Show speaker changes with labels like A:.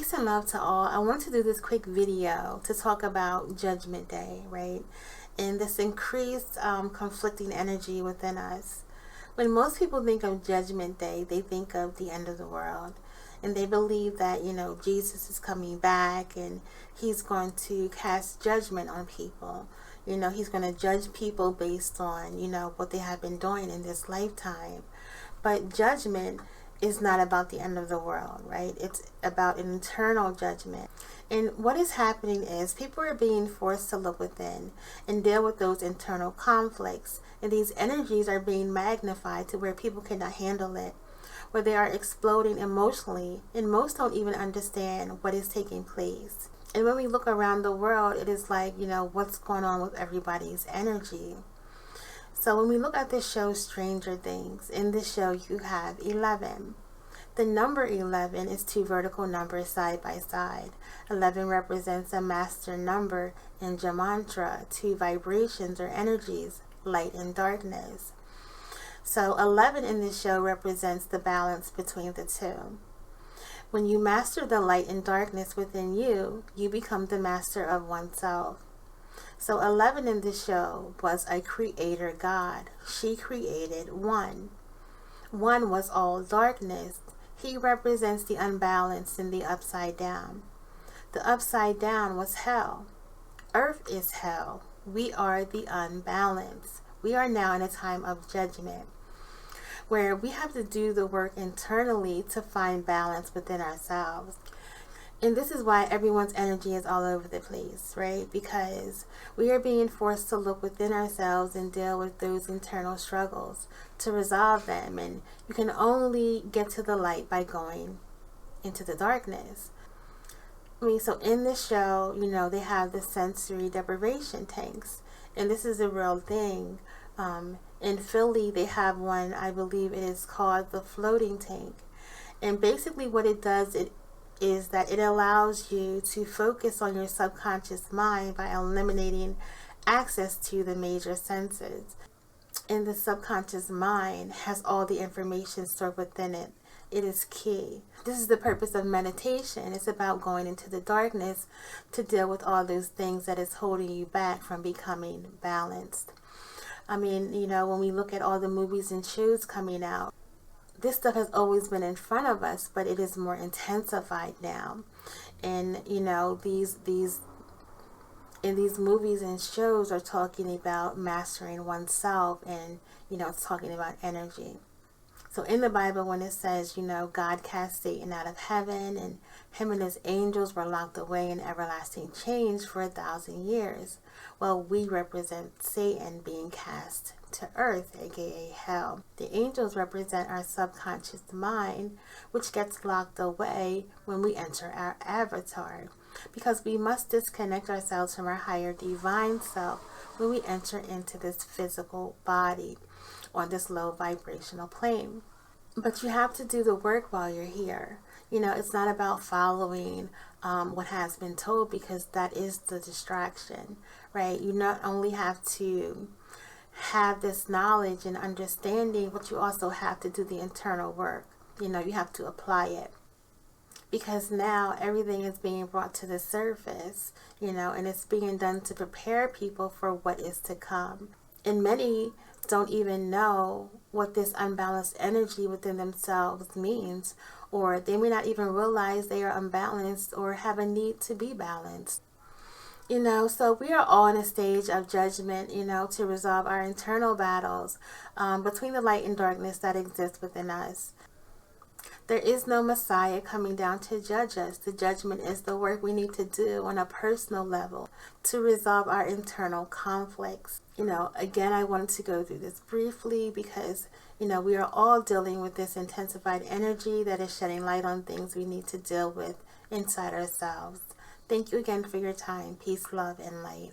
A: Peace and love to all. I want to do this quick video to talk about Judgment Day, right? And this increased conflicting energy within us. When most people think of Judgment Day, they think of the end of the world. And they believe that, Jesus is coming back and he's going to cast judgment on people. He's going to judge people based on, what they have been doing in this lifetime. But judgment is not about the end of the world, right? It's about an internal judgment. And what is happening is people are being forced to look within and deal with those internal conflicts. And these energies are being magnified to where people cannot handle it, where they are exploding emotionally, and most don't even understand what is taking place. And when we look around the world, it is like, what's going on with everybody's energy. So when we look at this show, Stranger Things, in this show you have 11. The number 11 is two vertical numbers side by side. 11 represents a master number in Gematria, two vibrations or energies, light and darkness. So 11 in this show represents the balance between the two. When you master the light and darkness within you, you become the master of oneself. So 11 in this show was a creator God. She created one. One was all darkness. He represents the unbalanced and the upside down. The upside down was hell. Earth is hell. We are the unbalanced. We are now in a time of judgment, where we have to do the work internally to find balance within ourselves. And this is why everyone's energy is all over the place, right? Because we are being forced to look within ourselves and deal with those internal struggles to resolve them. And you can only get to the light by going into the darkness. So in this show, they have the sensory deprivation tanks. And this is a real thing. In Philly, they have one, I believe it is called the floating tank. And basically what it does, is that it allows you to focus on your subconscious mind by eliminating access to the major senses. And the subconscious mind has all the information stored within it. It is key. This is the purpose of meditation. It's about going into the darkness to deal with all those things that is holding you back from becoming balanced. When we look at all the movies and shows coming out, this stuff has always been in front of us, but it is more intensified now. And these movies and shows are talking about mastering oneself, and it's talking about energy. So in the Bible, when it says, God cast Satan out of heaven, and him and his angels were locked away in everlasting chains for 1,000 years. Well, we represent Satan being cast to earth, aka hell. The angels represent our subconscious mind, which gets locked away when we enter our avatar, because we must disconnect ourselves from our higher divine self when we enter into this physical body on this low vibrational plane. But you have to do the work while you're here. It's not about following what has been told, because that is the distraction, right? You not only have to have this knowledge and understanding, but you also have to do the internal work. You have to apply it, because now everything is being brought to the surface, and it's being done to prepare people for what is to come. And many don't even know what this unbalanced energy within themselves means, or they may not even realize they are unbalanced or have a need to be balanced. So we are all in a stage of judgment, to resolve our internal battles between the light and darkness that exists within us. There is no Messiah coming down to judge us. The judgment is the work we need to do on a personal level to resolve our internal conflicts. Again, I wanted to go through this briefly because, we are all dealing with this intensified energy that is shedding light on things we need to deal with inside ourselves. Thank you again for your time. Peace, love, and light.